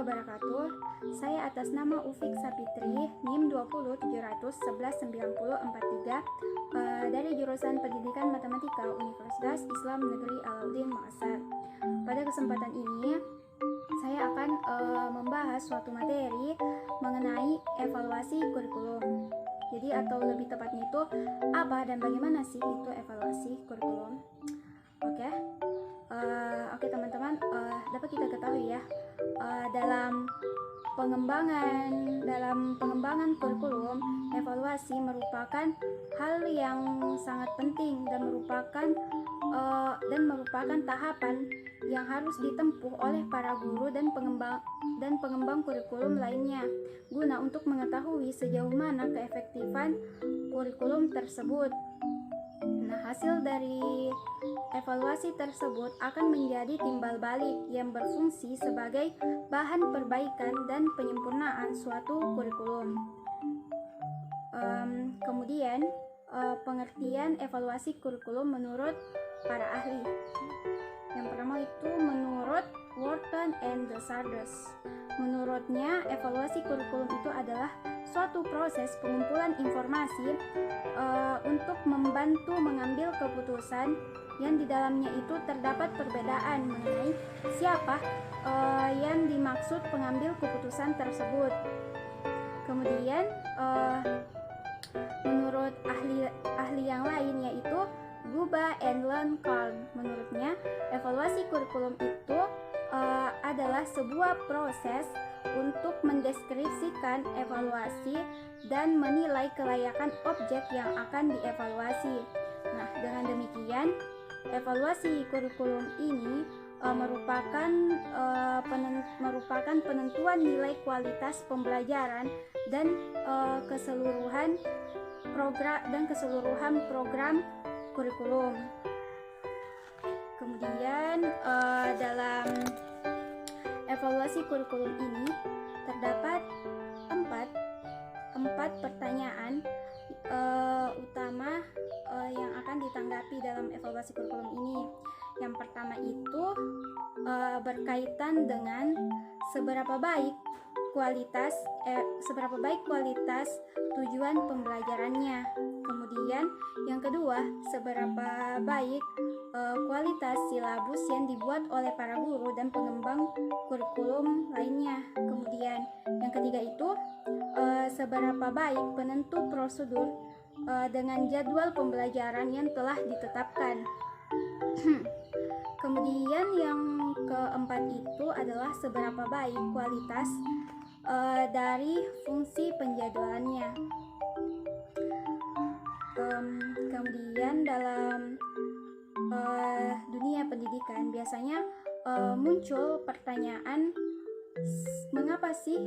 wabarakatuh. Saya atas nama Ufik Sapitri, NIM 20 711 9043 dari jurusan Pendidikan Matematika Universitas Islam Negeri Alauddin Makassar. Pada kesempatan ini, saya akan membahas suatu materi mengenai evaluasi kurikulum. Jadi atau lebih tepatnya itu apa dan bagaimana sih itu evaluasi kurikulum? Oke teman-teman, dapat kita ketahui ya, dalam pengembangan kurikulum, evaluasi merupakan hal yang sangat penting dan merupakan tahapan yang harus ditempuh oleh para guru dan pengembang kurikulum lainnya guna untuk mengetahui sejauh mana keefektifan kurikulum tersebut. Nah, hasil dari evaluasi tersebut akan menjadi timbal balik yang berfungsi sebagai bahan perbaikan dan penyempurnaan suatu kurikulum. Kemudian, pengertian evaluasi kurikulum menurut para ahli. Yang pertama itu menurut Wharton and Desardes. Menurutnya, evaluasi kurikulum itu adalah suatu proses pengumpulan informasi untuk membantu mengambil keputusan yang di dalamnya itu terdapat perbedaan mengenai siapa yang dimaksud pengambil keputusan tersebut. Kemudian menurut ahli yang lain yaitu Guba and Lencarm, menurutnya evaluasi kurikulum itu adalah sebuah proses untuk mendeskripsikan evaluasi dan menilai kelayakan objek yang akan dievaluasi. Nah, dengan demikian, evaluasi kurikulum ini merupakan penentuan nilai kualitas pembelajaran dan keseluruhan program kurikulum. Kemudian dalam evaluasi kurikulum ini terdapat empat pertanyaan utama yang akan ditanggapi dalam evaluasi kurikulum ini. Yang pertama itu berkaitan dengan seberapa baik kualitas tujuan pembelajarannya. Kemudian yang kedua, seberapa baik kualitas silabus yang dibuat oleh para guru dan pengembang kurikulum lainnya. Kemudian yang ketiga itu seberapa baik penentu prosedur dengan jadwal pembelajaran yang telah ditetapkan. Kemudian yang keempat itu adalah seberapa baik kualitas dari fungsi penjadwalannya. Kemudian dalam dunia pendidikan biasanya muncul pertanyaan, mengapa sih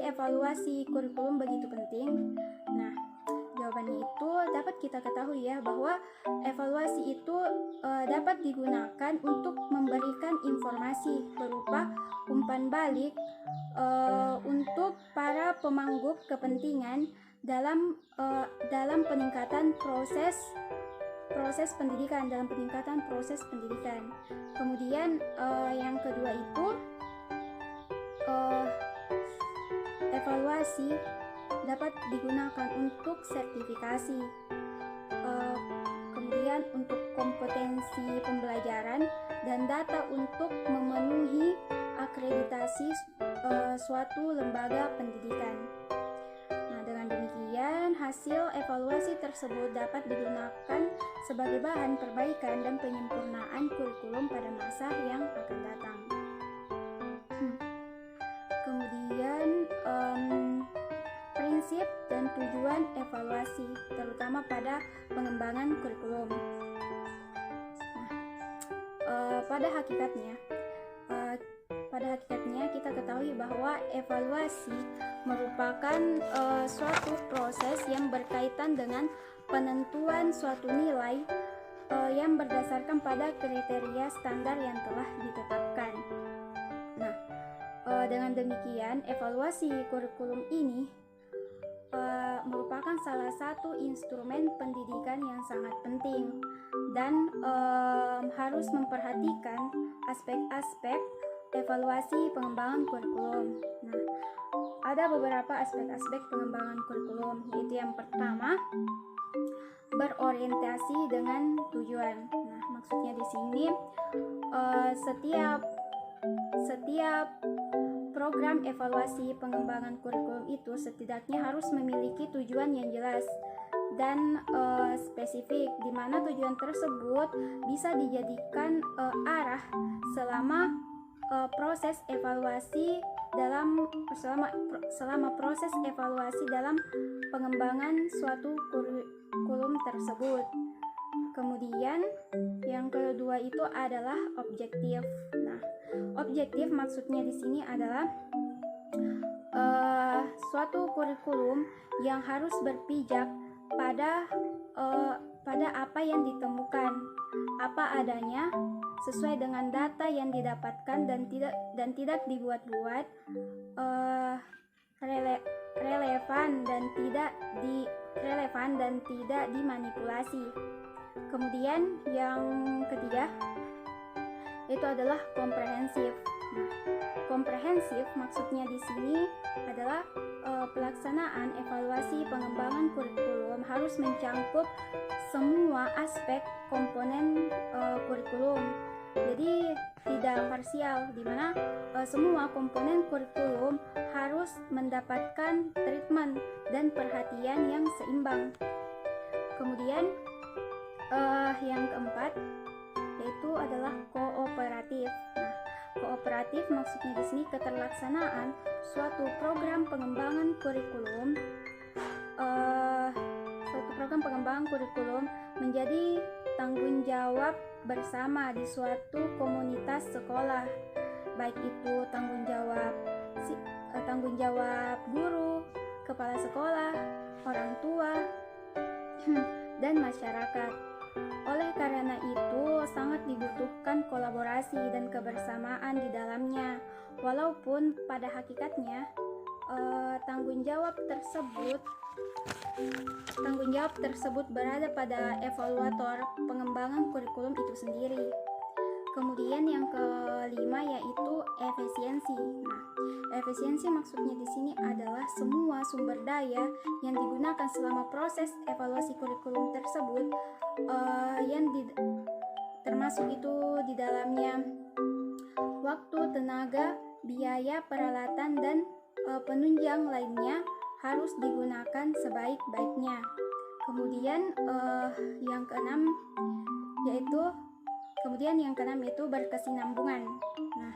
evaluasi kurikulum begitu penting? Nah, jawabannya itu dapat kita ketahui ya, bahwa evaluasi itu dapat digunakan untuk memberikan informasi berupa umpan balik untuk para pemangku kepentingan dalam peningkatan proses pendidikan, Kemudian yang kedua itu evaluasi dapat digunakan untuk sertifikasi, kemudian untuk kompetensi pembelajaran dan data untuk memenuhi akreditasi suatu lembaga pendidikan. Nah, dengan demikian hasil evaluasi tersebut dapat digunakan sebagai bahan perbaikan dan penyempurnaan kurikulum pada masa yang akan datang. Kemudian prinsip dan tujuan evaluasi, terutama pada pengembangan kurikulum. Nah, pada hakikatnya kita ketahui bahwa evaluasi merupakan suatu proses yang berkaitan dengan penentuan suatu nilai yang berdasarkan pada kriteria standar yang telah ditetapkan. Nah, dengan demikian evaluasi kurikulum ini merupakan salah satu instrumen pendidikan yang sangat penting dan harus memperhatikan aspek-aspek evaluasi pengembangan kurikulum. Nah, ada beberapa aspek-aspek pengembangan kurikulum, yaitu yang pertama, berorientasi dengan tujuan. Nah, maksudnya di sini setiap program evaluasi pengembangan kurikulum itu setidaknya harus memiliki tujuan yang jelas dan spesifik, di mana tujuan tersebut bisa dijadikan arah selama proses evaluasi selama proses evaluasi dalam pengembangan suatu kurikulum tersebut. Kemudian yang kedua itu adalah objektif. Nah, objektif maksudnya di sini adalah suatu kurikulum yang harus berpijak pada apa yang ditemukan, apa adanya, sesuai dengan data yang didapatkan dan tidak dibuat-buat, relevan dan tidak dimanipulasi. Kemudian yang ketiga itu adalah komprehensif. Nah, komprehensif maksudnya di sini adalah pelaksanaan evaluasi pengembangan kurikulum harus mencakup semua aspek komponen kurikulum. Jadi tidak parsial, di mana semua komponen kurikulum harus mendapatkan treatment dan perhatian yang seimbang. Kemudian yang keempat yaitu adalah kooperatif. Nah, kooperatif maksudnya di sini keterlaksanaan suatu program pengembangan kurikulum menjadi tanggung jawab bersama di suatu komunitas sekolah, baik itu tanggung jawab guru, kepala sekolah, orang tua, dan masyarakat. Oleh karena itu, sangat dibutuhkan kolaborasi dan kebersamaan di dalamnya. Walaupun pada hakikatnya tanggung jawab tersebut berada pada evaluator pengembangan kurikulum itu sendiri. Kemudian yang kelima yaitu efisiensi. Nah, efisiensi maksudnya di sini adalah semua sumber daya yang digunakan selama proses evaluasi kurikulum tersebut, termasuk itu di dalamnya waktu, tenaga, biaya, peralatan, dan penunjang lainnya harus digunakan sebaik-baiknya. Kemudian yang keenam yaitu berkesinambungan. Nah,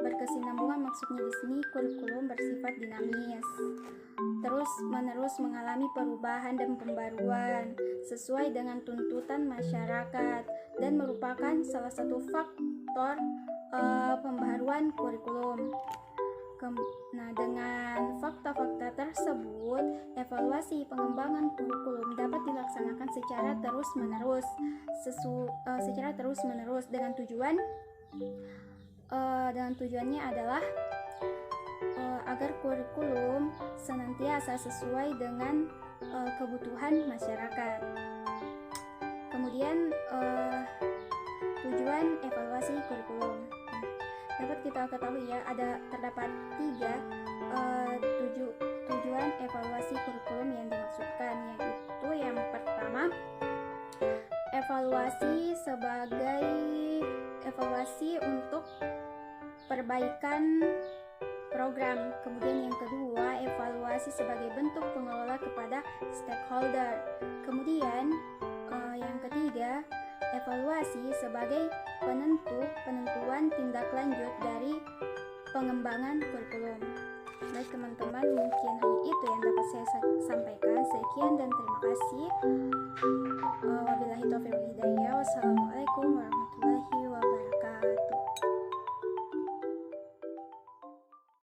berkesinambungan maksudnya di sini kurikulum bersifat dinamis, terus-menerus mengalami perubahan dan pembaruan sesuai dengan tuntutan masyarakat dan merupakan salah satu faktor pembaruan kurikulum. Nah, dengan fakta-fakta tersebut, evaluasi pengembangan kurikulum dapat dilaksanakan secara terus-menerus dengan tujuannya adalah agar kurikulum senantiasa sesuai dengan kebutuhan masyarakat. Kemudian tujuan evaluasi kurikulum. Dapat kita ketahui ya, terdapat 3 tujuan evaluasi kurikulum yang dimaksudkan, yaitu yang pertama, evaluasi untuk perbaikan program. Kemudian yang kedua, evaluasi sebagai bentuk pengelola kepada stakeholder. Kemudian yang ketiga, evaluasi sebagai penentuan tindak lanjut dari pengembangan kurikulum. Baik teman-teman, mungkin hanya itu yang dapat saya sampaikan. Sekian dan terima kasih. Wabillahi taufiq wal hidayah. Wassalamualaikum warahmatullahi wabarakatuh.